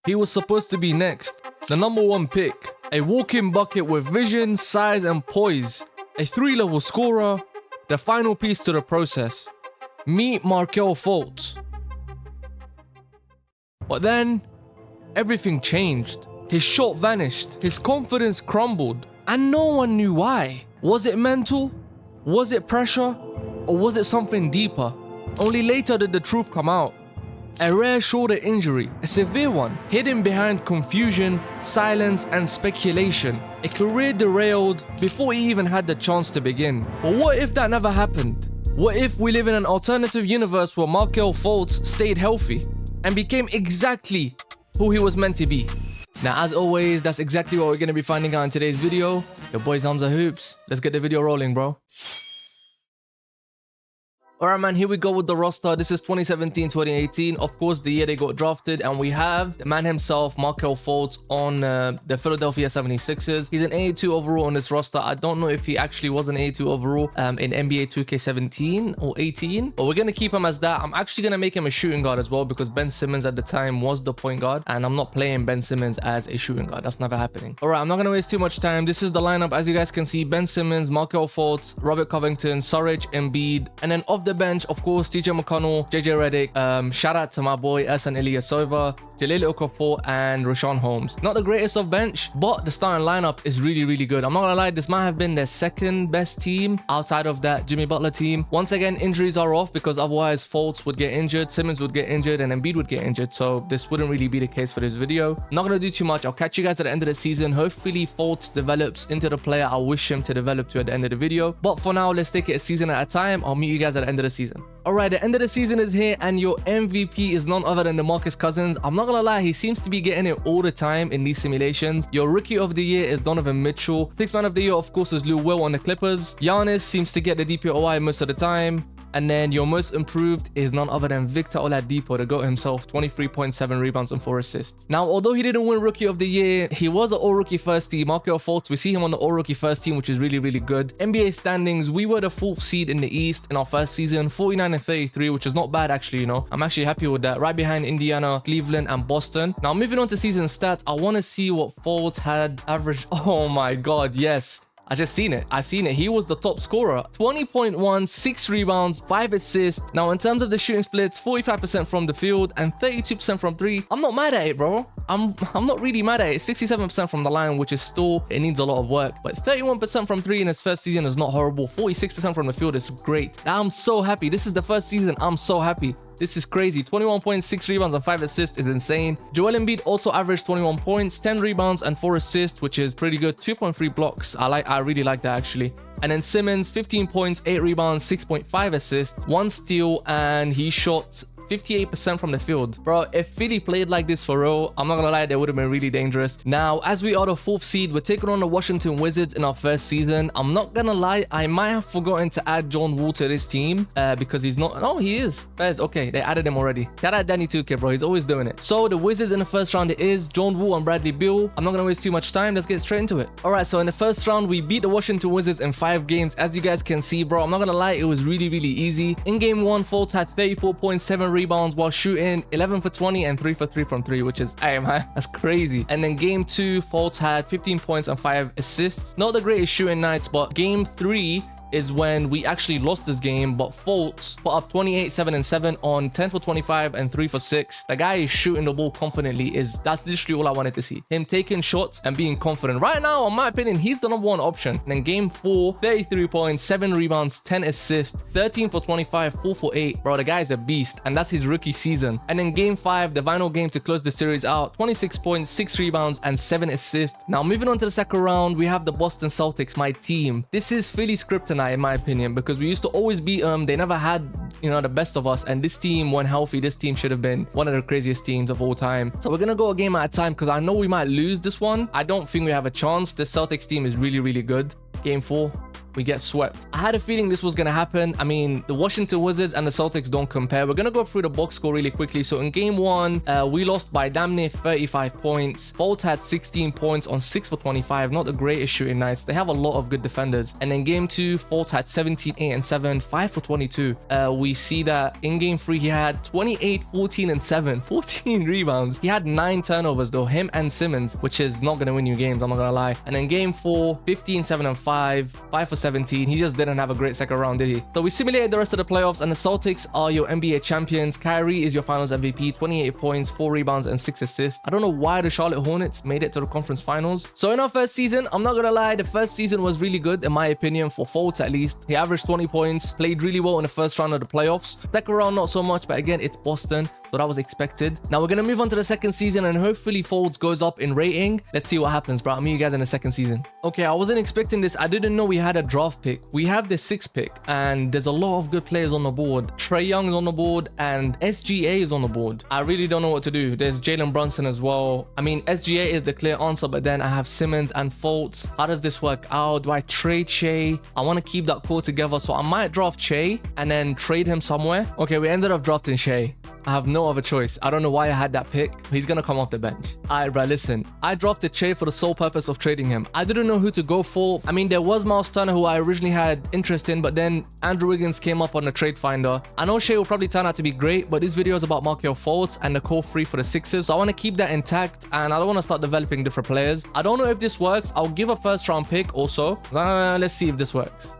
he was supposed to be next. The #1 pick. A walk-in bucket with vision, size and poise. A 3-level scorer. The final piece to the process. Meet Markelle Fultz. But then, everything changed. His shot vanished. His confidence crumbled. And no one knew why. Was it mental? Was it pressure? Or was it something deeper? Only later did the truth come out. A rare shoulder injury, a severe one, hidden behind confusion, silence and speculation. A career derailed before he even had the chance to begin. But what if that never happened? What if we live in an alternative universe where Markelle Fultz stayed healthy and became exactly who he was meant to be? Now, as always, that's exactly what we're going to be finding out in today's video. Your boy's Hamza Hoops. Let's get the video rolling, bro. Alright man, here we go with the roster. This is 2017-2018, of course the year they got drafted, and we have the man himself, Markelle Fultz, on the Philadelphia 76ers. He's an 82 overall on this roster. I don't know if he actually was an 82 overall in NBA 2K17 or 18, but we're going to keep him as that. I'm actually going to make him a shooting guard as well because Ben Simmons at the time was the point guard, and I'm not playing Ben Simmons as a shooting guard. That's never happening. Alright, I'm not going to waste too much time. This is the lineup. As you guys can see, Ben Simmons, Markelle Fultz, Robert Covington, Saric, Embiid, and then off the bench, of course, TJ McConnell, JJ Redick, shout out to my boy Ersan Ilyasova, Jahlil Okafor, and Rashawn Holmes. Not the greatest of bench, but the starting lineup is really, really good. I'm not gonna lie, this might have been their second best team outside of that Jimmy Butler team. Once again, injuries are off because otherwise Fultz would get injured, Simmons would get injured, and Embiid would get injured. So this wouldn't really be the case for this video. I'm not gonna do too much. I'll catch you guys at the end of the season. Hopefully Fultz develops into the player I wish him to develop to at the end of the video. But for now, let's take it a season at a time. I'll meet you guys at the end of the season. Alright, the end of the season is here and your MVP is none other than DeMarcus Cousins. I'm not gonna lie, he seems to be getting it all the time in these simulations. Your rookie of the year is Donovan Mitchell. Sixth man of the year, of course, is Lou Will on the Clippers. Giannis seems to get the DPOI most of the time. And then your most improved is none other than Victor Oladipo, the GOAT himself, 23.7 rebounds and 4 assists. Now, although he didn't win Rookie of the Year, he was an All-Rookie First Team. Markelle Fultz, we see him on the All-Rookie First Team, which is really, really good. NBA standings, we were the 4th seed in the East in our first season, 49 and 33, which is not bad actually, you know. I'm actually happy with that. Right behind Indiana, Cleveland, and Boston. Now, moving on to season stats, I want to see what Fultz had average. Oh my God, yes. I just seen it. I seen it. He was the top scorer. 20.1, 6 rebounds, 5 assists. Now, in terms of the shooting splits, 45% from the field and 32% from 3. I'm not mad at it, bro. I'm not really mad at it. 67% from the line, which is still, it needs a lot of work. But 31% from 3 in his first season is not horrible. 46% from the field is great. I'm so happy. This is the first season. I'm so happy. This is crazy. 21.6 rebounds and 5 assists is insane. Joel Embiid also averaged 21 points, 10 rebounds and 4 assists, which is pretty good. 2.3 blocks. I really like that actually. And then Simmons, 15 points, 8 rebounds, 6.5 assists, 1 steal, and he shot 58% from the field. Bro, if Philly played like this for real, I'm not gonna lie, they would have been really dangerous. Now, as we are the 4th seed, we're taking on the Washington Wizards in our first season. I'm not gonna lie, I might have forgotten to add John Wall to this team because he's not. Oh, he is. Okay, they added him already. Shout out Danny 2K, bro. He's always doing it. So the Wizards in the first round, it is John Wall and Bradley Beal. I'm not gonna waste too much time. Let's get straight into it. All right, so in the first round, we beat the Washington Wizards in 5 games. As you guys can see, bro, I'm not gonna lie, it was really, really easy. In game 1, Fultz had 34.7 rebounds while shooting 11 for 20 and 3 for 3 from 3, which is, hey man, that's crazy. And then game 2, Fultz had 15 points and 5 assists. Not the greatest shooting nights, but game 3 is when we actually lost this game, but Fultz put up 28, 7 and 7 on 10 for 25 and 3 for 6. The guy is shooting the ball confidently. That's literally all I wanted to see. Him taking shots and being confident. Right now, in my opinion, he's the #1 option. And then game 4, 33 points, 7 rebounds, 10 assists, 13 for 25, 4 for 8. Bro, the guy is a beast, and that's his rookie season. And then game 5, the final game to close the series out, 26 points, 6 rebounds, and 7 assists. Now, moving on to the second round, we have the Boston Celtics, my team. This is Philly's kryptonite, in my opinion, because we used to always beat them. They never had, you know, the best of us, and this team, when healthy, this team should have been one of the craziest teams of all time. So we're gonna go a game at a time because I know we might lose this one. I don't think we have a chance. The Celtics team is really, really good. Game 4, we get swept. I had a feeling this was going to happen. I mean, the Washington Wizards and the Celtics don't compare. We're going to go through the box score really quickly. So in game 1, we lost by damn near 35 points. Fultz had 16 points on 6 for 25. Not the greatest shooting nights. They have a lot of good defenders. And in game 2, Fultz had 17, 8 and 7, 5 for 22. We see that in game 3, he had 28, 14 and 7, 14 rebounds. He had 9 turnovers though, him and Simmons, which is not going to win you games, I'm not going to lie. And in game 4, 15, 7 and 5, 5 for 17. He just didn't have a great second round, did he? So we simulated the rest of the playoffs, and the Celtics are your NBA champions. Kyrie is your finals MVP, 28 points, 4 rebounds and 6 assists. I don't know why the Charlotte Hornets made it to the conference finals. So in our first season, I'm not going to lie, the first season was really good in my opinion, for Fultz at least. He averaged 20 points, played really well in the first round of the playoffs. Second round, not so much, but again, it's Boston, so that was expected. Now we're going to move on to the second season, and hopefully Fultz goes up in rating. Let's see what happens, bro. I'll meet you guys in the second season. Okay, I wasn't expecting this. I didn't know we had a draft pick. We have the 6th pick, and there's a lot of good players on the board. Trae Young is on the board, and SGA is on the board. I really don't know what to do. There's Jalen Brunson as well. I mean, SGA is the clear answer, but then I have Simmons and Fultz. How does this work out? Do I trade Shea? I want to keep that core together, so I might draft Shea and then trade him somewhere. Okay, we ended up drafting Shea. I have no other choice. I don't know why I had that pick. He's gonna come off the bench. Alright, bro, listen. I drafted Shea for the sole purpose of trading him. I didn't know who to go for. I mean, there was Miles Turner, who I originally had interest in, but then Andrew Wiggins came up on the trade finder. I know Shea will probably turn out to be great, but this video is about Markelle Fultz and the core 3 for the Sixers, so I want to keep that intact, and I don't want to start developing different players. I don't know if this works. I'll give a first round pick also. Let's see if this works.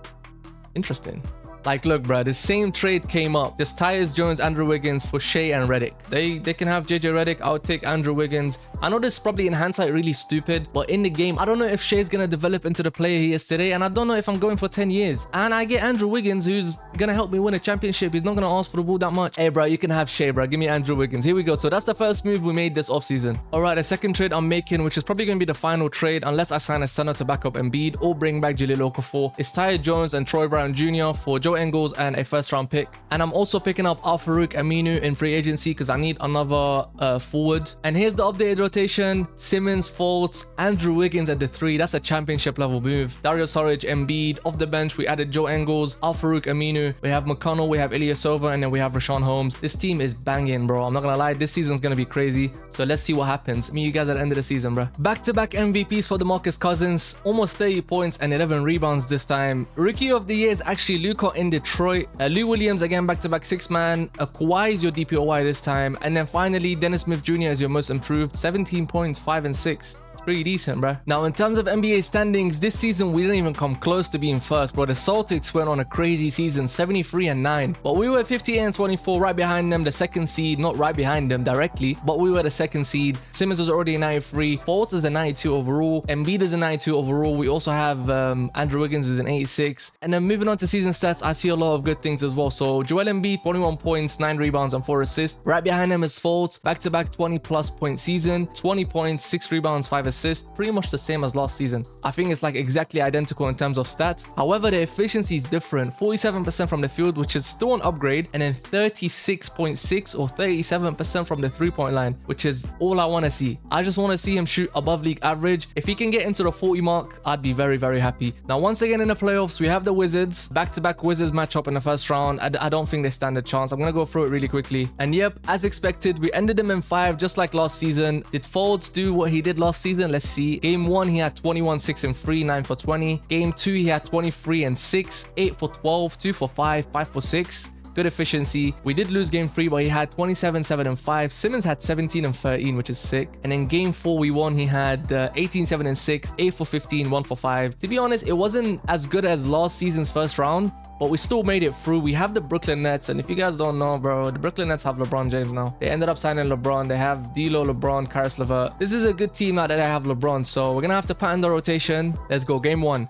Interesting. Like, look, bro, the same trade came up. Just Tyus Jones, Andrew Wiggins for Shea and Redick. They can have JJ Redick. I'll take Andrew Wiggins. I know this is probably in hindsight really stupid, but in the game, I don't know if Shea's going to develop into the player he is today, and I don't know if I'm going for 10 years. And I get Andrew Wiggins, who's going to help me win a championship. He's not going to ask for the ball that much. Hey, bro, you can have Shea, bro. Give me Andrew Wiggins. Here we go. So that's the first move we made this offseason. All right, the second trade I'm making, which is probably going to be the final trade, unless I sign a center to back up Embiid or bring back Jahlil Okafor, is Tyus Jones and Troy Brown Jr. for Joe Ingles and a first round pick. And I'm also picking up Al-Farouq Aminu in free agency because I need another forward. And here's the updated rotation: Simmons, Fultz, Andrew Wiggins at the 3. That's a championship level move. Dario Saric, Embiid. Off the bench, we added Joe Ingles, Al-Farouq Aminu. We have McConnell, we have Ilyasova, and then we have Rashawn Holmes. This team is banging, bro. I'm not gonna lie, this season's gonna be crazy. So let's see what happens. Meet you guys at the end of the season, bro. Back-to-back MVPs for DeMarcus Cousins. Almost 30 points and 11 rebounds this time. Rookie of the year is actually Luka in Detroit. Lou Williams, again, back-to-back 6-man. Kawhi is your DPOY this time. And then finally, Dennis Smith Jr. is your most improved. 17 points, 5 and 6. Pretty decent, bro. Now, in terms of NBA standings, this season we didn't even come close to being first, bro. The Celtics went on a crazy season, 73 and 9, but we were 58 and 24, right behind them, the second seed. Not right behind them directly, but we were the second seed. Simmons was already a 93. Fultz is a 92 overall. Embiid is a 92 overall. We also have Andrew Wiggins who's an 86. And then moving on to season stats, I see a lot of good things as well. So Joel Embiid, 21 points, 9 rebounds and 4 assists. Right behind him is Fultz, back-to-back 20+ point season, 20 points, 6 rebounds, 5 assists. Pretty much the same as last season. I think it's like exactly identical in terms of stats. However, the efficiency is different. 47% from the field, which is still an upgrade, and then 36.6 or 37% from the 3-point line, which is all I want to see. I just want to see him shoot above league average. If he can get into the 40 mark, I'd be very, very happy. Now, once again in the playoffs, we have the Wizards. Back-to-back Wizards matchup in the first round. I don't think they stand a chance. I'm going to go through it really quickly. And yep, as expected, we ended them in 5, just like last season. Did Fultz do what he did last season? Let's see. Game 1, he had 21, 6 and 3, 9 for 20. Game 2, he had 23 and 6, 8 for 12, 2 for 5, 5 for 6. Good efficiency. We did lose game 3, but he had 27, 7 and 5. Simmons had 17 and 13, which is sick. And then game 4, we won. He had 18, 7 and 6, 8 for 15, 1 for 5. To be honest, it wasn't as good as last season's first round, but we still made it through. We have the Brooklyn Nets, and if you guys don't know, bro, the Brooklyn Nets have LeBron James now. They ended up signing LeBron. They have D'Lo, LeBron, Karis LeVert. This is a good team now that they have LeBron, so we're gonna have to pattern the rotation. Let's go, game 1.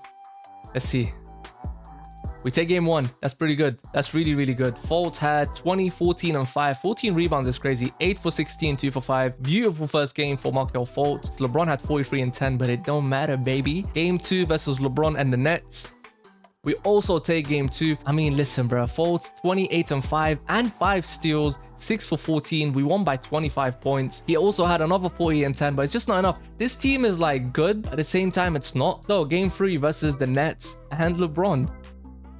Let's see. We take game 1. That's pretty good. That's really, really good. Fultz had 20, 14 and 5. 14 rebounds is crazy. 8 for 16, 2 for 5. Beautiful first game for Markelle Fultz. LeBron had 43 and 10, but it don't matter, baby. Game 2 versus LeBron and the Nets. We also take game 2. I mean, listen, bro. Fultz, 28 and 5 and 5 steals, 6 for 14. We won by 25 points. He also had another 40 and 10, but it's just not enough. This team is like good. At the same time, it's not. So game 3 versus the Nets and LeBron.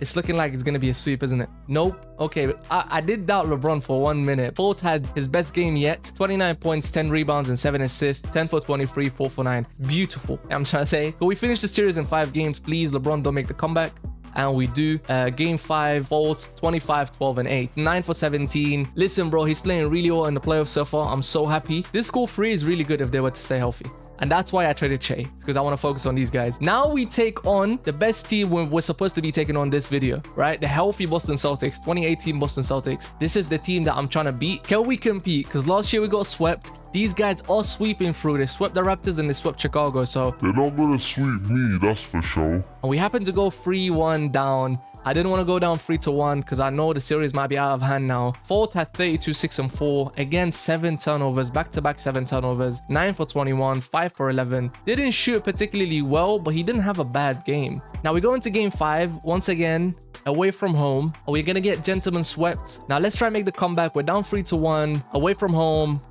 It's looking like it's going to be a sweep, isn't it? Nope. Okay, I did doubt LeBron for 1 minute. Fultz had his best game yet. 29 points, 10 rebounds, and 7 assists. 10 for 23, 4 for 9. Beautiful, I'm trying to say. But we finished the series in 5 games. Please, LeBron, don't make the comeback. And we do. Game 5, Fultz, 25, 12, and 8. 9 for 17. Listen, bro, he's playing really well in the playoffs so far. I'm so happy. This score 3 is really good if they were to stay healthy. And that's why I traded Che, because I want to focus on these guys. Now we take on the best team we're supposed to be taking on this video, right? The healthy Boston Celtics, 2018 Boston Celtics. This is the team that I'm trying to beat. Can we compete? Because last year we got swept. These guys are sweeping through. They swept the Raptors and they swept Chicago, so they're not going to sweep me, that's for sure. And we happen to go 3-1 down. I didn't want to go down 3-1 because I know the series might be out of hand now. Fultz had 32, 6, and 4. Again, 7 turnovers, back-to-back 7 turnovers. 9 for 21, 5 for 11. Didn't shoot particularly well, but he didn't have a bad game. Now we go into game 5. Once again, away from home. Are we going to get gentlemen swept? Now let's try and make the comeback. We're down 3-1, away from home.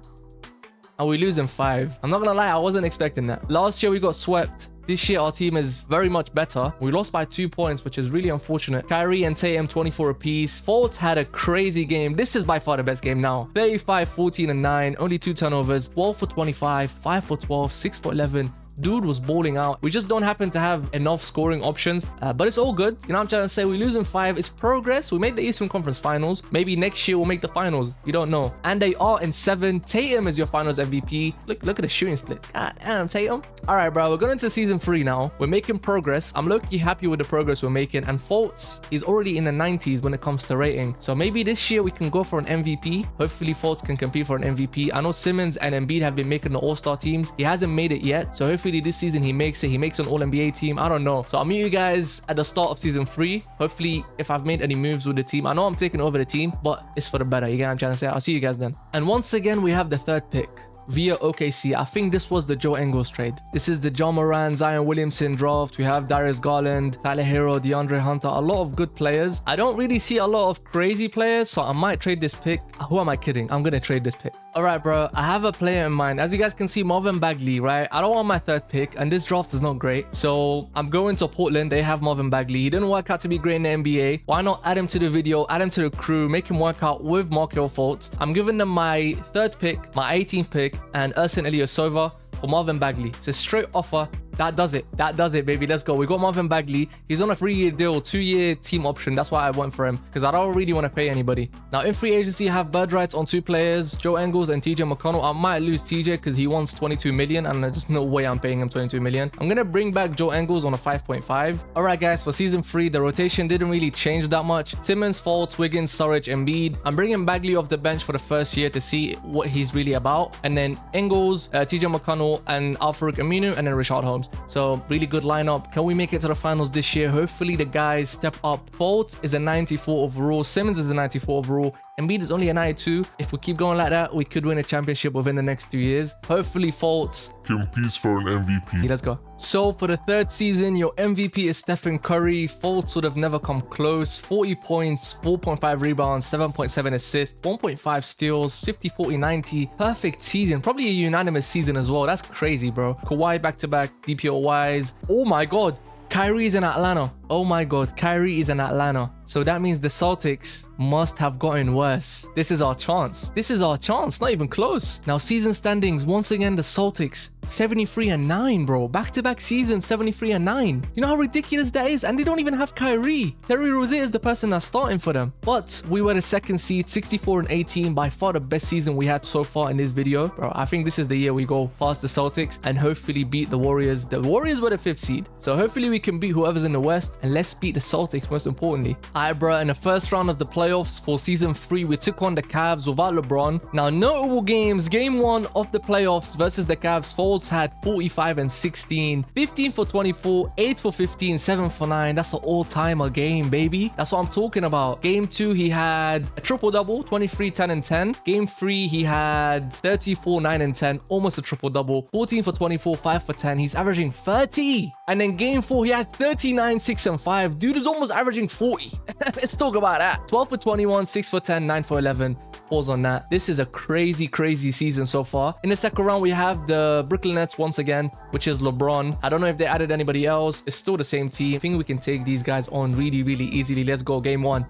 And we lose in 5. I'm not going to lie, I wasn't expecting that. Last year we got swept. This year, our team is very much better. We lost by 2 points, which is really unfortunate. Kyrie and Tatum, 24 apiece. Fultz had a crazy game. This is by far the best game now. 35, 14, and 9. Only 2 turnovers. 12 for 25, 5 for 12, 6 for 11. Dude was balling out. We just don't happen to have enough scoring options, but it's all good. You know what I'm trying to say? We lose in 5. It's progress. We made the Eastern Conference Finals. Maybe next year we'll make the finals. You don't know. And they are in 7. Tatum is your finals MVP. Look at the shooting split. God damn, Tatum. All right, bro. We're going into season 3 now. We're making progress. I'm low-key happy with the progress we're making. And Fultz is already in the 90s when it comes to rating. So maybe this year we can go for an MVP. Hopefully Fultz can compete for an MVP. I know Simmons and Embiid have been making the All-Star teams. He hasn't made it yet. So hopefully this season he makes it. He makes an All-NBA team. I don't know. So I'll meet you guys at the start of season 3. Hopefully if I've made any moves with the team. I know I'm taking over the team, but it's for the better. You get what I'm trying to say? I'll see you guys then. And once again, we have the 3rd pick via OKC. I think this was the Joe Ingles trade. This is the John Moran, Zion Williamson draft. We have Darius Garland, Tyler Hero, DeAndre Hunter. A lot of good players. I don't really see a lot of crazy players, so I might trade this pick. Who am I kidding? I'm gonna trade this pick. All right, bro. I have a player in mind. As you guys can see, Marvin Bagley, right? I don't want my 3rd pick, and this draft is not great. So I'm going to Portland. They have Marvin Bagley. He didn't work out to be great in the NBA. Why not add him to the video, add him to the crew, make him work out with Markelle Fultz? I'm giving them my 3rd pick, my 18th pick, and Ersin Ilyasova for Marvin Bagley. It's a straight offer. That does it. That does it, baby. Let's go. We got Marvin Bagley. He's on a 3-year deal, 2-year team option. That's why I went for him, because I don't really want to pay anybody. Now, in free agency, I have bird rights on 2 players, Joe Ingles and TJ McConnell. I might lose TJ because he wants 22 million, and there's just no way I'm paying him 22 million. I'm going to bring back Joe Ingles on a 5.5. All right, guys, for season 3, the rotation didn't really change that much. Simmons, Fultz, Wiggins, Surridge, Embiid. I'm bringing Bagley off the bench for the first year to see what he's really about. And then Ingles, TJ McConnell, and Al-Farouq Aminu, and then Rashad Holmes. So really good lineup. Can we make it to the finals this year? Hopefully the guys step up. Fultz is a 94 overall. Simmons is a 94 overall. Embiid is only a 92. If we keep going like that, we could win a championship within the next 2 years. Hopefully Fultz competes for an MVP. Let's go. So for the 3rd season, your MVP is Stephen Curry. Fultz would have never come close. 40 points, 4.5 rebounds, 7.7 assists, 1.5 steals, 50, 40, 90. Perfect season. Probably a unanimous season as well. That's crazy, bro. Kawhi back-to-back, DPOYs. Oh my God. Kyrie's in Atlanta. Oh my God. Kyrie is in Atlanta. So that means the Celtics must have gotten worse. This is our chance. This is our chance. Not even close. Now, season standings. Once again, the Celtics 73-9, bro. Back-to-back seasons, 73-9. You know how ridiculous that is? And they don't even have Kyrie. Terry Rozier is the person that's starting for them. But we were the 2nd seed, 64-18. By far the best season we had so far in this video. Bro, I think this is the year we go past the Celtics and hopefully beat the Warriors. The Warriors were the 5th seed. So hopefully we can beat whoever's in the West, and let's beat the Celtics most importantly. All right, bro. In the first round of the playoffs for season 3, we took on the Cavs without LeBron. Now, notable games. Game 1 of the playoffs versus the Cavs. Fultz had 45 and 16, 15 for 24, 8 for 15, 7 for 9. That's an all-timer game, baby. That's what I'm talking about. Game 2, he had a triple-double, 23, 10, and 10. Game 3, he had 34, 9, and 10, almost a triple-double, 14 for 24, 5 for 10. He's averaging 30. And then game 4, he had 39, 6, and 5. Dude is almost averaging 40. Let's talk about that. 12 for 21, 6 for 10, 9 for 11. pause on that. This is a crazy, crazy season so far. In the second round, we have the Brooklyn Nets once again, which is LeBron. I don't know if they added anybody else. It's still the same team. I think we can take these guys on really, really easily. Let's go. Game 1.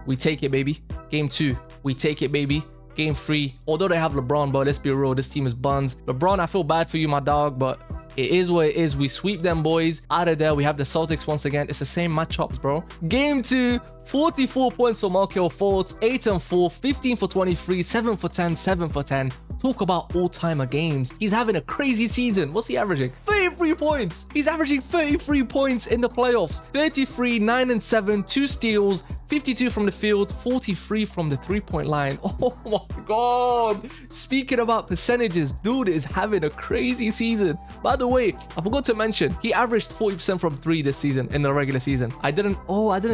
We take it, baby. Game 2. We take it, baby. Game 3. Although they have LeBron, but let's be real. This team is buns. LeBron, I feel bad for you, my dog, but it is what it is. We sweep them boys out of there. We have the Celtics once again. It's the same matchups, bro. Game 2, 44 points for Markelle Fultz, 8 and 4, 15 for 23, 7 for 10, 7 for 10. Talk about all-timer games. He's having a crazy season. What's he averaging? 33 points. He's averaging 33 points in the playoffs. 33, 9 and 7, 2 steals, 52 from the field, 43 from the three-point line. Oh my God. Speaking about percentages, dude is having a crazy season. By the way, I forgot to mention, he averaged 40% from 3 this season in the regular season. I didn't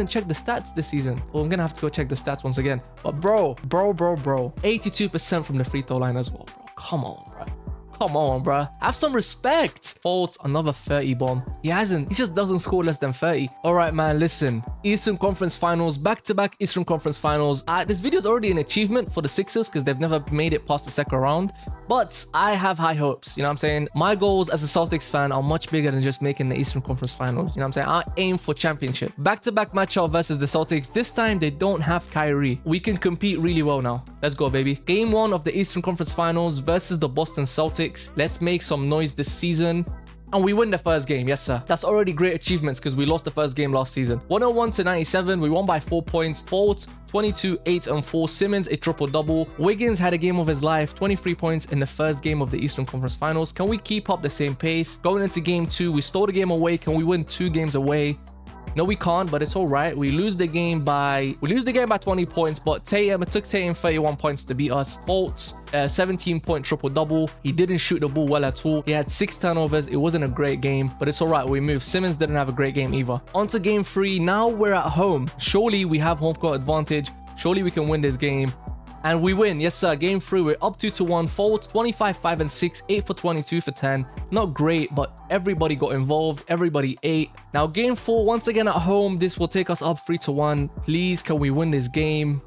check the stats this season. Well, I'm gonna have to go check the stats once again. But bro, 82% from the free throw line as well, bro. Come on, bro. Come on, bro. Have some respect. Fultz, another 30 bomb. He just doesn't score less than 30. All right, man, listen. Eastern Conference Finals, back-to-back Eastern Conference Finals. This video is already an achievement for the Sixers because they've never made it past the second round. But I have high hopes, you know what I'm saying? My goals as a Celtics fan are much bigger than just making the Eastern Conference Finals, you know what I'm saying? I aim for championship. Back-to-back matchup versus the Celtics. This time, they don't have Kyrie. We can compete really well now. Let's go, baby. Game 1 of the Eastern Conference Finals versus the Boston Celtics. Let's make some noise this season. And we win the first game, yes sir. That's already great achievements because we lost the first game last season. 101 to 97, we won by 4 points. Fultz, 22, 8 and 4. Simmons, a triple-double. Wiggins had a game of his life, 23 points in the first game of the Eastern Conference Finals. Can we keep up the same pace? Going into game 2, we stole the game away. Can we win 2 games away? No, we can't, but it's all right. We lose the game by 20 points, but it took Tatum 31 points to beat us. Fultz, 17-point triple-double. He didn't shoot the ball well at all. He had 6 turnovers. It wasn't a great game, but it's all right. We moved. Simmons didn't have a great game either. On to game 3. Now we're at home. Surely we have home court advantage. Surely we can win this game. And we win. Yes, sir. Game 3, we're up 2-1. Fultz, 25, 5 and 6, 8 for 22 for 10. Not great, but everybody got involved. Everybody ate. Now, game 4, once again at home. This will take us up 3-1. Please, can we win this game?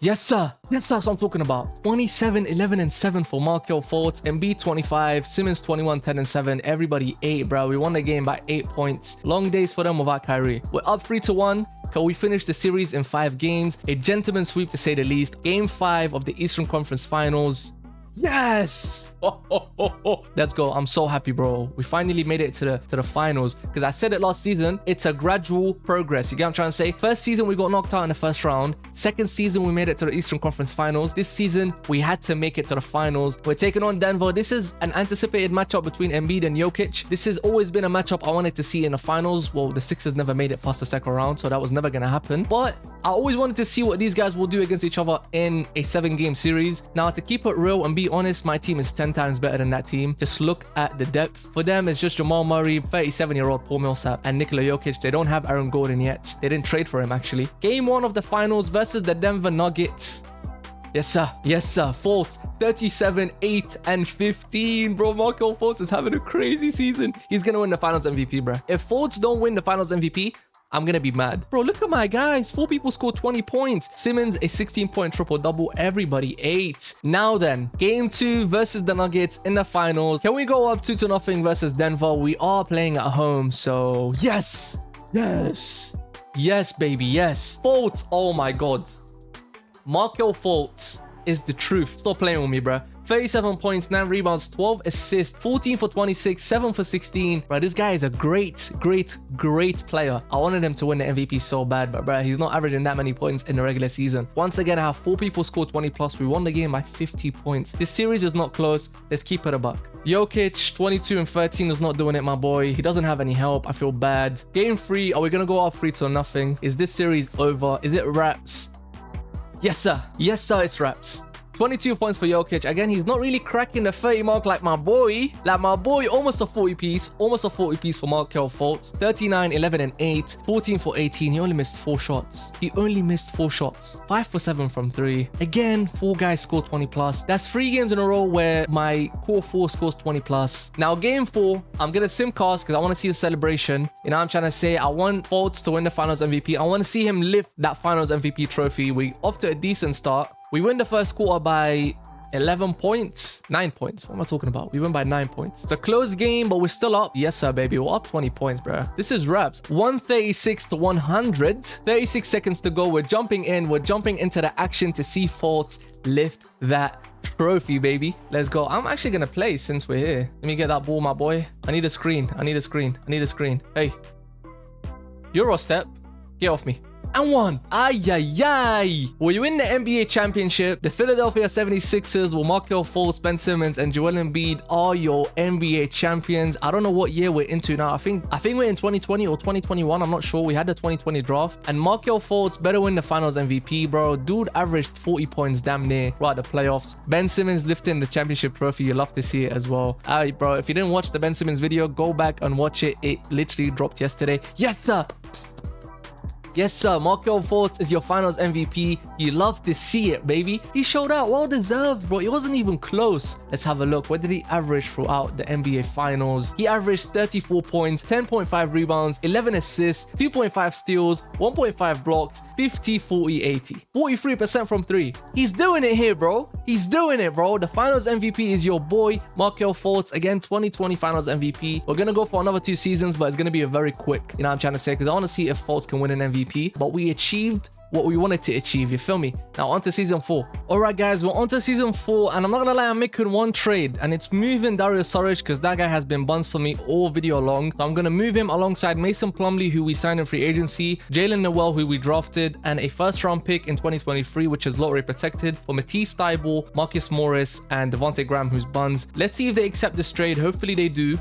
Yes, sir. Yes, sir. That's what I'm talking about. 27, 11 and 7 for Markelle Fultz. Embiid 25. Simmons 21, 10 and 7. Everybody ate, bro. We won the game by 8 points. Long days for them without Kyrie. We're up 3-1. Can we finish the series in 5 games? A gentleman's sweep to say the least. Game 5 of the Eastern Conference Finals. Yes! Let's go. I'm so happy, bro. We finally made it to the finals. Because I said it last season, it's a gradual progress. You get what I'm trying to say? First season, we got knocked out in the first round. Second season, we made it to the Eastern Conference Finals. This season, we had to make it to the finals. We're taking on Denver. This is an anticipated matchup between Embiid and Jokic. This has always been a matchup I wanted to see in the finals. Well, the Sixers never made it past the second round, so that was never going to happen. But I always wanted to see what these guys will do against each other in a 7-game series. Now, to keep it real and be honest, my team is 10 times better than that team. Just look at the depth. For them, it's just Jamal Murray, 37-year-old Paul Millsap, and Nikola Jokic. They don't have Aaron Gordon yet. They didn't trade for him, actually. Game 1 of the finals versus the Denver Nuggets. Yes, sir. Yes, sir. Fultz, 37, 8 and 15. Bro, Markelle Fultz is having a crazy season. He's going to win the finals MVP, bro. If Fultz don't win the finals MVP, I'm gonna be mad. Bro, look at my guys. 4 people scored 20 points. Simmons, a 16-point triple-double. Everybody ate. Now then, game 2 versus the Nuggets in the finals. Can we go up 2-0 versus Denver? We are playing at home, so yes. Yes. Yes, baby, yes. Fultz, oh my God. Markelle Fultz is the truth. Stop playing with me, bro. 37 points, 9 rebounds, 12 assists, 14 for 26, 7 for 16. Bro, this guy is a great player. I wanted him to win the MVP so bad, but bro, he's not averaging that many points in the regular season. Once again, I have 4 people score 20 plus. We won the game by 50 points. This series is not close. Let's keep it a buck. Jokic, 22 and 13 is not doing it, my boy. He doesn't have any help. I feel bad. Game 3, are we gonna go up 3-0? Is this series over? Is it wraps? Yes, sir. Yes, sir, it's wraps. 22 points for Jokic. Again, he's not really cracking the 30 mark like my boy. Almost a 40 piece. Almost a 40 piece for Markelle Fultz. 39, 11 and 8. 14 for 18. He only missed 4 shots. 5 for 7 from 3. Again, 4 guys scored 20 plus. That's 3 games in a row where my core 4 scores 20 plus. Now, game 4, I'm going to simcast because I want to see the celebration. You know what I'm trying to say? I want Fultz to win the finals MVP. I want to see him lift that finals MVP trophy. We off to a decent start. We win the first quarter by 11 points, 9 points. What am I talking about? We win by 9 points. It's a close game, but we're still up. Yes, sir, baby. We're up 20 points, bro. This is reps. 136 to 100. 36 seconds to go. We're jumping in. We're jumping into the action to see Fultz lift that trophy, baby. Let's go. I'm actually going to play since we're here. Let me get that ball, my boy. I need a screen. I need a screen. I need a screen. Hey. Euro step. Get off me. And one. Ay, ay, ay. Well, you win the NBA championship. The Philadelphia 76ers will Markelle Fultz, Ben Simmons, and Joel Embiid are your NBA champions. I don't know what year we're into now. I think we're in 2020 or 2021. I'm not sure. We had the 2020 draft. And Markelle Fultz better win the finals MVP, bro. Dude averaged 40 points damn near throughout the playoffs. Ben Simmons lifting the championship trophy. You love to see it as well. All right, bro. If you didn't watch the Ben Simmons video, go back and watch it. It literally dropped yesterday. Yes, sir. Yes, sir. Markelle Fultz is your finals MVP. You love to see it, baby. He showed out. Well deserved, bro. He wasn't even close. Let's have a look. What did he average throughout the NBA finals? He averaged 34 points, 10.5 rebounds, 11 assists, 2.5 steals, 1.5 blocks, 50, 40, 80. 43% from 3. He's doing it here, bro. He's doing it, bro. The finals MVP is your boy, Markelle Fultz. Again, 2020 finals MVP. We're going to go for another 2 seasons, but it's going to be a very quick, you know what I'm trying to say? Because I want to see if Fultz can win an MVP. But we achieved what we wanted to achieve, you feel me? Now on to season 4. All right, guys, we're on to season 4, and I'm not gonna lie, I'm making one trade, and it's moving Dario Saric because that guy has been buns for me all video long. So I'm gonna move him alongside Mason Plumlee, who we signed in free agency, Jalen Noel, who we drafted, and a first-round pick in 2023, which is lottery protected, for Matisse Thybulle, Marcus Morris, and Devontae Graham, who's buns. Let's see if they accept this trade. Hopefully they do.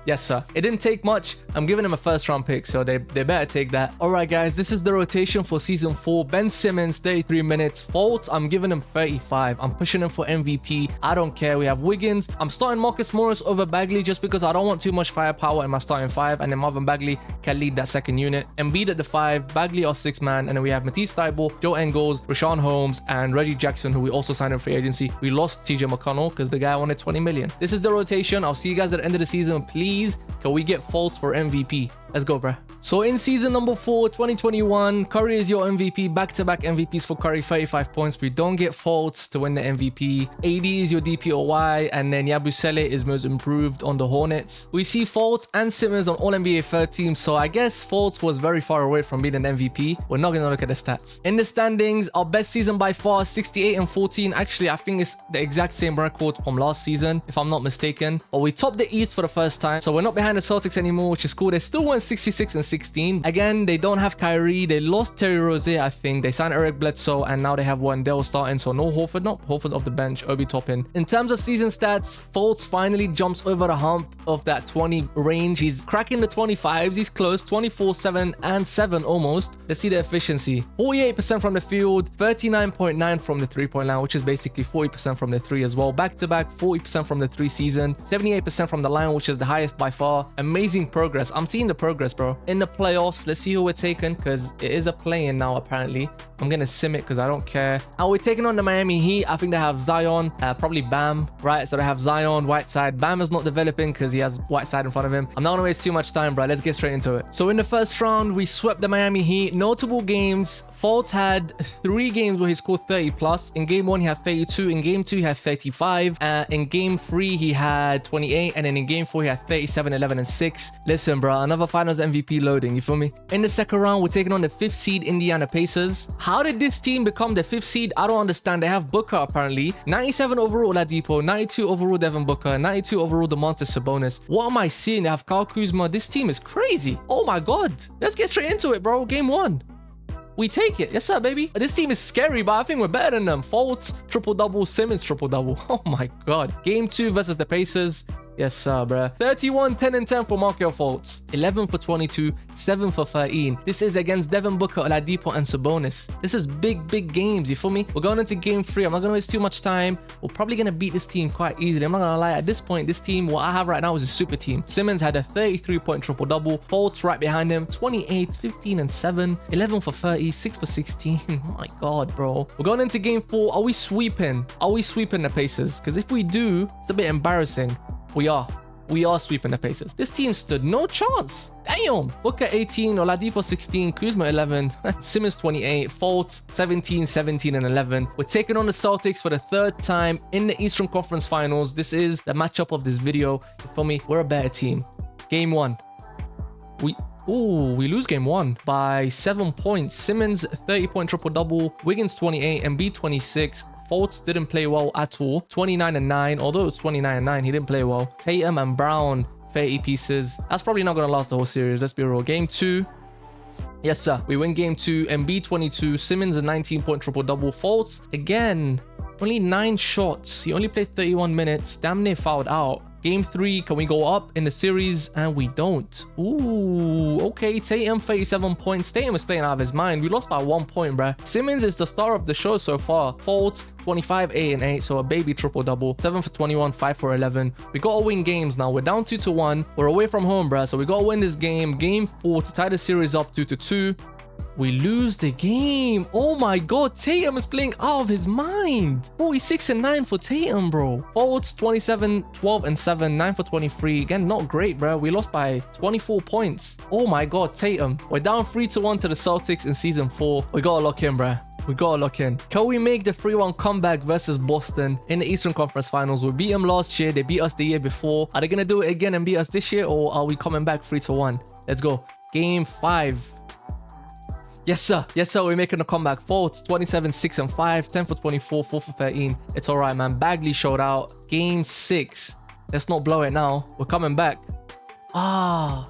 Yes, sir. It didn't take much. I'm giving him a first-round pick, so they better take that. All right, guys, this is the rotation for season 4. Ben Simmons, 33 minutes. Fultz, I'm giving him 35. I'm pushing him for MVP. I don't care. We have Wiggins. I'm starting Marcus Morris over Bagley just because I don't want too much firepower in my starting 5, and then Marvin Bagley can lead that second unit. Embiid at the 5, Bagley our 6th man, and then we have Matisse Thybulle, Joe Ingles, Rashawn Holmes, and Reggie Jackson, who we also signed in free agency. We lost TJ McConnell because the guy wanted 20 million. This is the rotation. I'll see you guys at the end of the season. Please, can we get Fultz for MVP? Let's go, bruh. So in season number 4, 2021, Curry is your MVP. Back-to-back MVPs for Curry, 35 points. We don't get Fultz to win the MVP. AD is your DPOY, and then Yabusele is most improved on the Hornets. We see Fultz and Simmons on All-NBA third team, so I guess Fultz was very far away from being an MVP. We're not going to look at the stats. In the standings, our best season by far, 68 and 14. Actually, I think it's the exact same record from last season, if I'm not mistaken. But we topped the East for the first time, so we're not behind the Celtics anymore, which is cool. They still won 66 and 16. Again, they don't have Kyrie. They lost Terry Rozier, I think. They signed Eric Bledsoe, and now they have Wendell starting, so no Horford. Not Horford off the bench. Obi Toppin. In terms of season stats, Fultz finally jumps over the hump of that 20 range. He's cracking the 25s. He's close. 24, 7, and 7 almost. Let's see the efficiency. 48% from the field, 39.9 from the 3-point line, which is basically 40% from the 3 as well. Back-to-back, 40% from the 3 season, 78% from the line, which is the highest by far. Amazing progress. I'm seeing the progress, bro. In the playoffs, let's see who we're taking, because it is a play-in now, apparently. I'm gonna sim it because I don't care. And we're taking on the Miami Heat. I think they have Zion, probably Bam, right? So they have Zion, Whiteside. Bam is not developing because he has Whiteside in front of him. I'm not gonna waste too much time, bro. Let's get straight into it. So in the first round, we swept the Miami Heat. Notable games. Fultz had 3 games where he scored 30 plus. In game 1, he had 32. In game 2, he had 35. In game 3, he had 28. And then in game 4, he had 37, 11, and 6. Listen, bro, another finals MVP loading. You feel me? In the second round, we're taking on the 5th seed Indiana Pacers. How did this team become the 5th seed? I don't understand. They have Booker, apparently. 97 overall Oladipo, 92 overall Devin Booker, 92 overall DeMontis Sabonis. What am I seeing? They have Kyle Kuzma. This team is crazy. Oh my god. Let's get straight into it, bro. Game 1. We take it. Yes, sir, baby. This team is scary, but I think we're better than them. Fultz, triple-double. Simmons, triple-double. Oh my god. Game 2 versus the Pacers. Yes, sir, bruh. 31, 10, and 10 for Markelle Fultz. 11 for 22, 7 for 13. This is against Devin Booker, Oladipo, and Sabonis. This is big, big games. You feel me? We're going into game 3. I'm not going to waste too much time. We're probably going to beat this team quite easily. I'm not going to lie. At this point, this team, what I have right now is a super team. Simmons had a 33-point triple-double. Fultz right behind him. 28, 15, and 7. 11 for 30, 6 for 16. Oh my god, bro. We're going into game 4. Are we sweeping? Are we sweeping the Pacers? Because if we do, it's a bit embarrassing. We are sweeping the Pacers. This team stood no chance. Damn. Booker 18, Oladipo 16, Kuzma 11, Simmons 28, Fultz 17, 17, and 11. We're taking on the Celtics for the third time in the Eastern Conference Finals. This is the matchup of this video. You feel me? We're a better team. Game 1. We lose game 1 by 7 points. Simmons 30-point triple-double, Wiggins 28, Embiid 26. Fultz didn't play well at all. 29 and 9. Although it's 29 and 9, he didn't play well. Tatum and Brown 30 pieces. That's probably not going to last the whole series. Let's be real. Game 2. Yes, sir. We win game 2. Embiid 22. Simmons a 19-point triple-double. Fultz, again, only 9 shots. He only played 31 minutes. Damn near fouled out. Game 3, can we go up in the series? And we don't. Ooh, okay. Tatum, 37 points. Tatum is playing out of his mind. We lost by 1 point, bruh. Simmons is the star of the show so far. Fultz, 25, 8, and 8. So a baby triple-double. 7 for 21, 5 for 11. We got to win games now. We're down 2-1. We're away from home, bruh. So we got to win this game. Game 4 to tie the series up 2-2. We lose the game. Oh my god, Tatum is playing out of his mind. 46 and 9 for Tatum, bro. Fultz 27, 12 and 7, 9 for 23. Again, not great, bro. We lost by 24 points. Oh my god, Tatum. We're down 3-1 to the Celtics in season 4. We gotta lock in, bro. We gotta lock in. Can we make the 3-1 comeback versus Boston in the Eastern Conference Finals? We beat them last year. They beat us the year before. Are they gonna do it again and beat us this year, or are we coming back 3-1? Let's go. Game 5. Yes, sir. Yes, sir. We're making a comeback. Fultz, 27, 6 and 5, 10 for 24, 4 for 13. It's all right, man. Bagley showed out. Game 6. Let's not blow it now. We're coming back. Damn,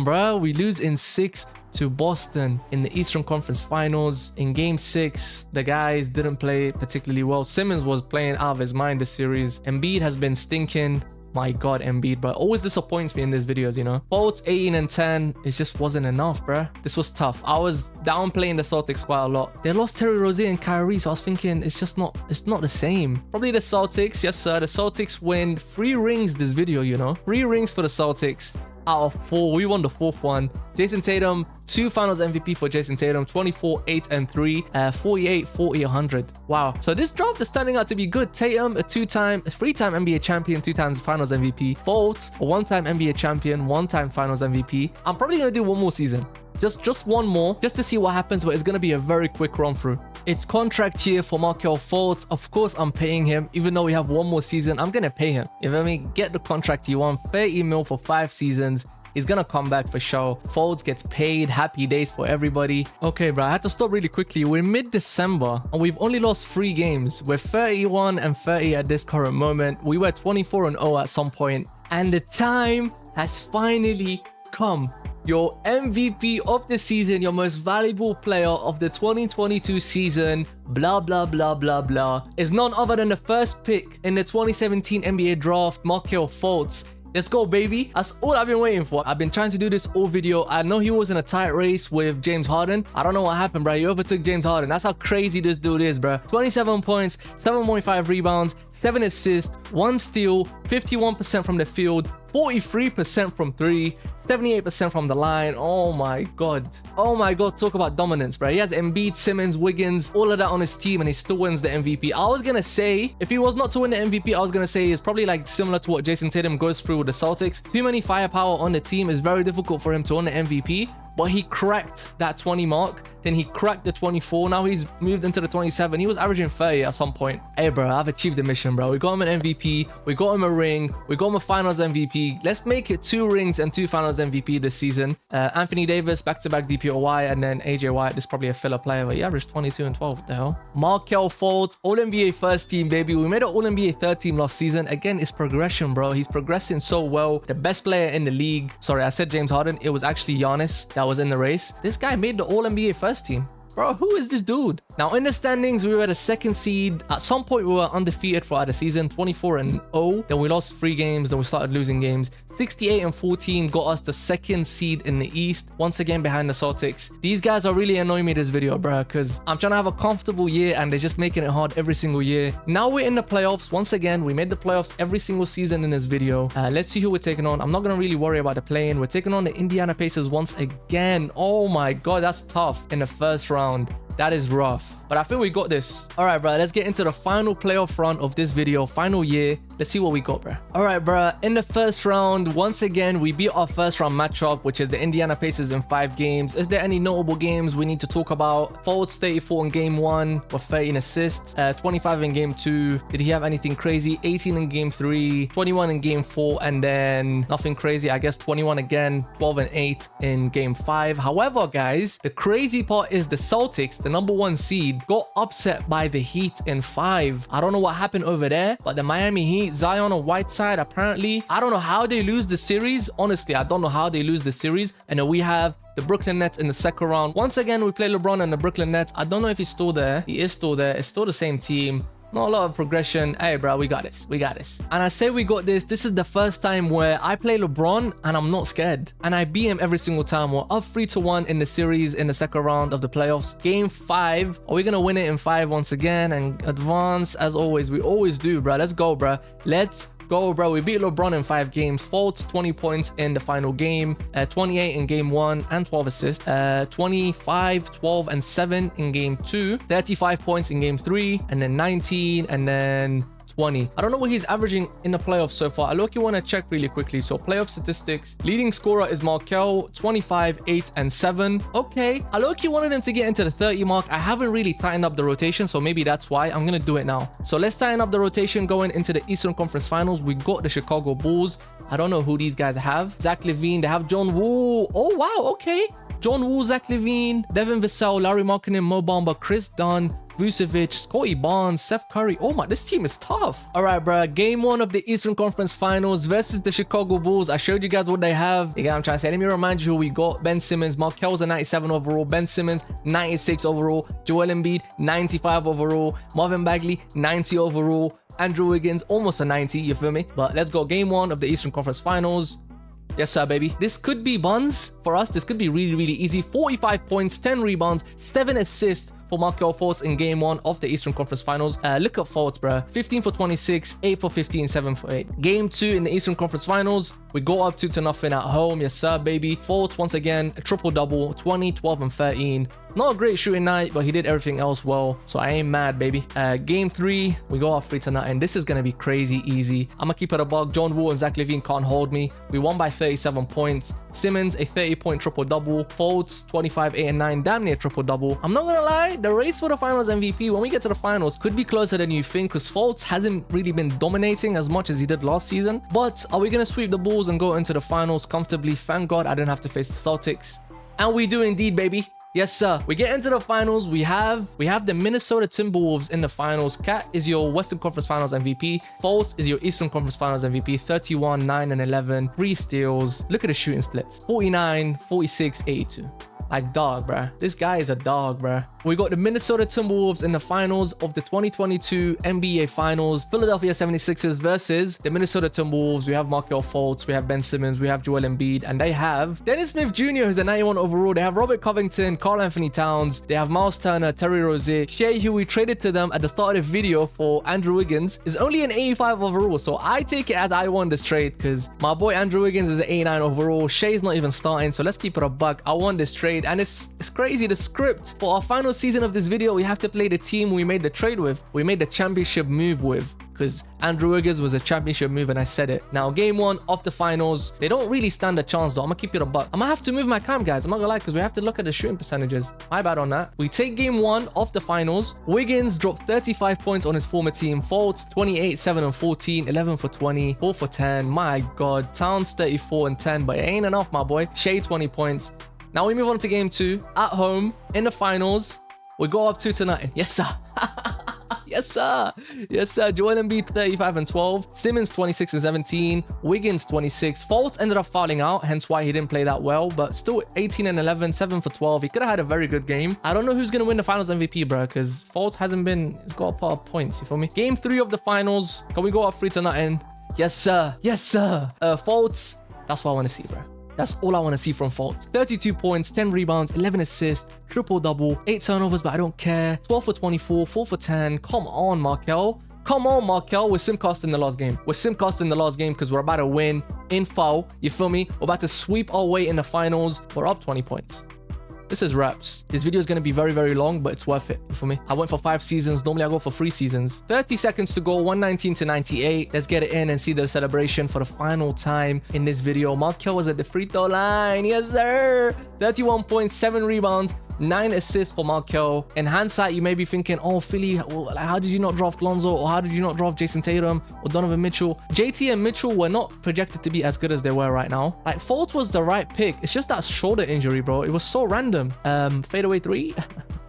bro. We lose in 6 to Boston in the Eastern Conference Finals. In game 6, the guys didn't play particularly well. Simmons was playing out of his mind this series. Embiid has been stinking. My god, Embiid, bro. Always disappoints me in these videos, you know. Fultz 18 and 10. It just wasn't enough, bro. This was tough. I was downplaying the Celtics quite a lot. They lost Terry Rozier and Kyrie, so I was thinking it's not the same. Probably the Celtics. Yes, sir. The Celtics win 3 rings this video, you know. 3 rings for the Celtics out of 4. We won the 4th one. Jason Tatum, 2 finals MVP for Jason Tatum. 24, 8 and 3, 48, 40, 100. Wow. So this draft is turning out to be good. Tatum, a 3-time NBA champion, 2 times finals MVP. Fultz, a 1-time NBA champion, 1-time finals MVP. I'm probably gonna do 1 more season. Just 1 more, just to see what happens, but it's going to be a very quick run through. It's contract year for Markelle Fultz. Of course, I'm paying him. Even though we have 1 more season, I'm going to pay him. You know what I mean? Get the contract he wants. 30 mil for 5 seasons. He's going to come back for sure. Fultz gets paid. Happy days for everybody. Okay, bro, I had to stop really quickly. We're mid-December and we've only lost 3 games. We're 31 and 30 at this current moment. We were 24 and 0 at some point. And the time has finally come. Your MVP of the season, your most valuable player of the 2022 season, blah, blah, blah, blah, blah, is none other than the first pick in the 2017 NBA draft, Markelle Fultz. Let's go, baby. That's all I've been waiting for. I've been trying to do this all video. I know he was in a tight race with James Harden. I don't know what happened, bro. He overtook James Harden. That's how crazy this dude is, bro. 27 points, 7.5 rebounds, 7 assists, 1 steal, 51% from the field, 43% from 3, 78% from the line. Oh my god. Oh my god, talk about dominance, bro. He has Embiid, Simmons, Wiggins, all of that on his team, and he still wins the MVP. I was gonna say, if he was not to win the MVP, I was gonna say it's probably like similar to what Jason Tatum goes through with the Celtics. Too many firepower on the team. Is very difficult for him to win the MVP, but he cracked that 20 mark. Then he cracked the 24. Now he's moved into the 27. He was averaging 30 at some point. Hey, bro, I've achieved the mission, bro. We got him an MVP. We got him a ring. We got him a finals MVP. Let's make it 2 rings and 2 finals MVP this season. Anthony Davis, back-to-back DPOY, and then AJ White. This is probably a filler player, but he averaged 22 and 12. What the hell? Markelle Fultz, All-NBA first team, baby. We made an All-NBA third team last season. Again, it's progression, bro. He's progressing so well. The best player in the league. Sorry, I said James Harden. It was actually Giannis that was in the race. This guy made the All-NBA first team. Bro, who is this dude? Now, in the standings, we were the 2nd seed. At some point, we were undefeated throughout the season, 24 and 0. Then we lost 3 games. Then we started losing games. 68 and 14 got us the 2nd seed in the East. Once again, behind the Celtics. These guys are really annoying me this video, bro, because I'm trying to have a comfortable year and they're just making it hard every single year. Now we're in the playoffs. Once again, we made the playoffs every single season in this video. Let's see who we're taking on. I'm not going to really worry about the play-in. We're taking on the Indiana Pacers once again. Oh my god, that's tough in the first round. That is rough, but I think we got this. All right, bro, let's get into the final playoff run of this video. Final year. Let's see what we got, bro. All right, bro. In the first round, once again, we beat our first round matchup, which is the Indiana Pacers in 5 games. Is there any notable games we need to talk about? Fultz 34 in game 1 with 13 assists, 25 in game 2. Did he have anything crazy? 18 in game 3, 21 in game 4, and then nothing crazy. I guess 21 again, 12 and 8 in game 5. However, guys, the crazy part is the Celtics, the #1 seed, got upset by the Heat in 5. I don't know what happened over there, but the Miami Heat, Zion on Whiteside, apparently, I don't know how they lose the series. Honestly, I don't know how they lose the series. And then we have the Brooklyn Nets in the second round. Once again, we play LeBron and the Brooklyn Nets. I don't know if he's still there. He is still there. It's still the same team. Not a lot of progression. Hey, bro, we got this. We got this. And I say we got this. This is the first time where I play LeBron and I'm not scared. And I beat him every single time. We're up 3-1 in the series in the second round of the playoffs. Game 5. Are we going to win it in 5 once again and advance as always? We always do, bro. Let's go, bro. Let's go, bro. We beat LeBron in 5 games. Fultz 20 points in the final game, 28 in game 1 and 12 assists, 25, 12 and 7 in game 2, 35 points in game 3, and then 19 and then 20. I don't know what he's averaging in the playoffs so far. I look-y want to check really quickly. So playoff statistics. Leading scorer is Markelle, 25, 8 and 7. Okay. I look-y wanted him to get into the 30 mark. I haven't really tightened up the rotation, so maybe that's why. I'm going to do it now. So let's tighten up the rotation going into the Eastern Conference Finals. We got the Chicago Bulls. I don't know who these guys have. Zach LaVine. They have John Wall. Oh, wow. Okay. John Wall, Zach LaVine, Devin Vassell, Larry Markkanen, Mo Bamba, Chris Dunn, Vucevic, Scotty Barnes, Seth Curry. Oh my, this team is tough. All right, bro. Game 1 of the Eastern Conference Finals versus the Chicago Bulls. I showed you guys what they have. You get what I'm trying to say. Let me remind you who we got. Ben Simmons. Markelle's a 97 overall. Ben Simmons, 96 overall. Joel Embiid, 95 overall. Marvin Bagley, 90 overall. Andrew Wiggins, almost a 90. You feel me? But let's go. Game 1 of the Eastern Conference Finals. Yes, sir, baby. This could be buns for us. This could be really, really easy. 45 points, 10 rebounds, 7 assists for Markelle Fultz in game 1 of the Eastern Conference Finals. Look at Fultz, bro. 15 for 26, 8 for 15, 7 for 8. Game 2 in the Eastern Conference Finals. We go up 2-0 at home. Yes, sir, baby. Fultz, once again, a triple-double, 20, 12, and 13. Not a great shooting night, but he did everything else well. So I ain't mad, baby. Game 3, we go up 3-0. This is going to be crazy easy. I'm going to keep it a buck. John Wall and Zach LaVine can't hold me. We won by 37 points. Simmons, a 30-point triple-double. Fultz, 25, 8, and 9. Damn near triple-double. I'm not going to lie. The race for the finals MVP, when we get to the finals, could be closer than you think because Fultz hasn't really been dominating as much as he did last season. But are we going to sweep the Bulls and go into the finals comfortably? Thank God I didn't have to face the Celtics. And we do indeed, baby. Yes, sir. We get into the finals. We have the Minnesota Timberwolves in the finals. Cat is your Western Conference Finals MVP. Fultz is your Eastern Conference Finals MVP. 31, 9, and 11. 3 steals. Look at the shooting splits. 49, 46, 82. Like dog, bruh. This guy is a dog, bruh. We got the Minnesota Timberwolves in the finals of the 2022 NBA Finals. Philadelphia 76ers versus the Minnesota Timberwolves. We have Markelle Fultz. We have Ben Simmons. We have Joel Embiid. And they have Dennis Smith Jr., who's a 91 overall. They have Robert Covington, Karl Anthony Towns. They have Miles Turner, Terry Rozier. Shea, who we traded to them at the start of the video for Andrew Wiggins, is only an 85 overall. So I take it as I won this trade because my boy Andrew Wiggins is an 89 overall. Shea's not even starting. So let's keep it a buck. I won this trade. And it's crazy. The script for our final season of this video, we have to play the team we made the trade with. We made the championship move with, because Andrew Wiggins was a championship move and I said it. Now, game 1 of the finals, they don't really stand a chance though. I'm gonna keep it a buck. I'm gonna have to move my cam, guys. I'm not gonna lie, because we have to look at the shooting percentages. My bad on that. We take game 1 of the finals. Wiggins dropped 35 points on his former team. Fultz 28, 7 and 14, 11 for 20, 4 for 10. My God. Towns 34 and 10, but it ain't enough, my boy. Shea 20 points. Now we move on to game 2 at home in the finals. We go up 2-0. Yes, sir. Yes, sir. Yes, sir. Joel Embiid 35 and 12. Simmons 26 and 17. Wiggins 26. Fultz ended up fouling out, hence why he didn't play that well, but still 18 and 11, 7 for 12. He could have had a very good game. I don't know who's going to win the finals MVP, bro, because Fultz hasn't been, he's got a part of points, you feel me? Game 3 of the finals. Can we go up 3-0? Yes, sir. Yes, sir. Fultz. That's what I want to see, bro. That's all I want to see from Fultz. 32 points, 10 rebounds, 11 assists, triple-double, 8 turnovers, but I don't care. 12 for 24, 4 for 10. Come on, Markelle. Come on, Markelle. We're simcasting the last game. We're simcasting the last game because we're about to win in foul. You feel me? We're about to sweep our way in the finals. We're up 20 points. This is reps. This video is going to be very, very long, but it's worth it for me. I went for 5 seasons. Normally I go for 3 seasons. 30 seconds to go, 119 to 98. Let's get it in and see the celebration for the final time in this video. Markelle was at the free throw line. Yes, sir. 31 points, 7 rebounds, 9 assists for Markelle. In hindsight, you may be thinking, oh, Philly, well, how did you not draft Lonzo? Or how did you not draft Jason Tatum or Donovan Mitchell? JT and Mitchell were not projected to be as good as they were right now. Like, Fultz was the right pick. It's just that shoulder injury, bro. It was so random. Fadeaway 3.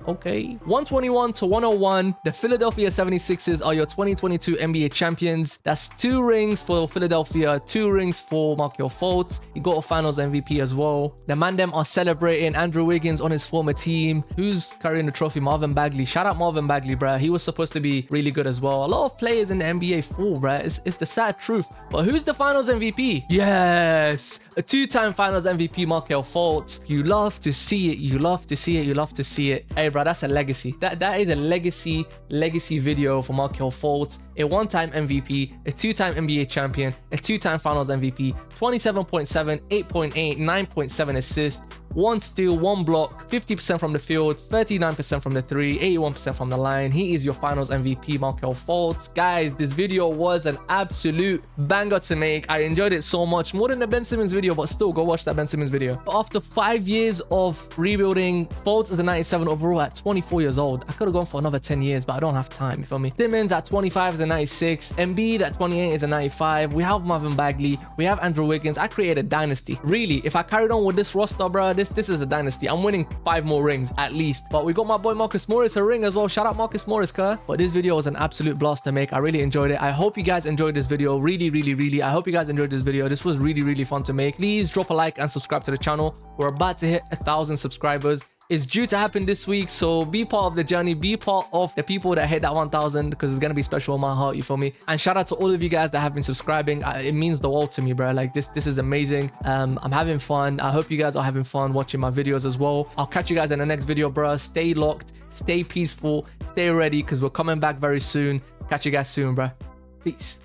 Okay. 121 to 101. The Philadelphia 76ers are your 2022 NBA champions. That's 2 rings for Philadelphia, 2 rings for Markelle Fultz. He got a finals MVP as well. The man them are celebrating. Andrew Wiggins on his former team. Who's carrying the trophy? Marvin Bagley. Shout out Marvin Bagley, bruh. He was supposed to be really good as well. A lot of players in the NBA fall, bruh. It's the sad truth. But who's the finals MVP? Yes! A 2-time finals MVP, Markelle Fultz. You love to see it. You love to see it. You love to see it. Hey, bro, that's a legacy. That is a legacy video for Markelle Fultz. A 1-time MVP, a 2-time NBA champion, a 2-time finals MVP, 27.7, 8.8, 9.7 assists, 1 steal, 1 block, 50% from the field, 39% from the 3, 81% from the line. He is your finals MVP, Markelle Fultz. Guys, this video was an absolute banger to make. I enjoyed it so much, more than the Ben Simmons video, but still, go watch that Ben Simmons video. After 5 years of rebuilding, Fultz is a 97 overall at 24 years old. I could have gone for another 10 years, but I don't have time, you feel me? Simmons at 25 is a 96. Embiid at 28 is a 95. We have Marvin Bagley. We have Andrew Wiggins. I created a dynasty. Really, if I carried on with this roster, bro, this is a dynasty. I'm winning 5 more rings at least. But we got my boy Marcus Morris a ring as well. Shout out Marcus Morris, cuz. But this video was an absolute blast to make. I really enjoyed it. I hope you guys enjoyed this video. Really. I hope you guys enjoyed this video. This was really fun to make. Please drop a like and subscribe to the channel. We're about to hit 1,000 subscribers. It's due to happen this week, so be part of the journey, be part of the people that hit that 1,000, because it's gonna be special in my heart, you feel me? And shout out to all of you guys that have been subscribing. It means the world to me, bro. Like, this is amazing. I'm having fun. I hope you guys are having fun watching my videos as well. I'll catch you guys in the next video, bro. Stay locked, stay peaceful, stay ready, because we're coming back very soon. Catch you guys soon, bro. Peace.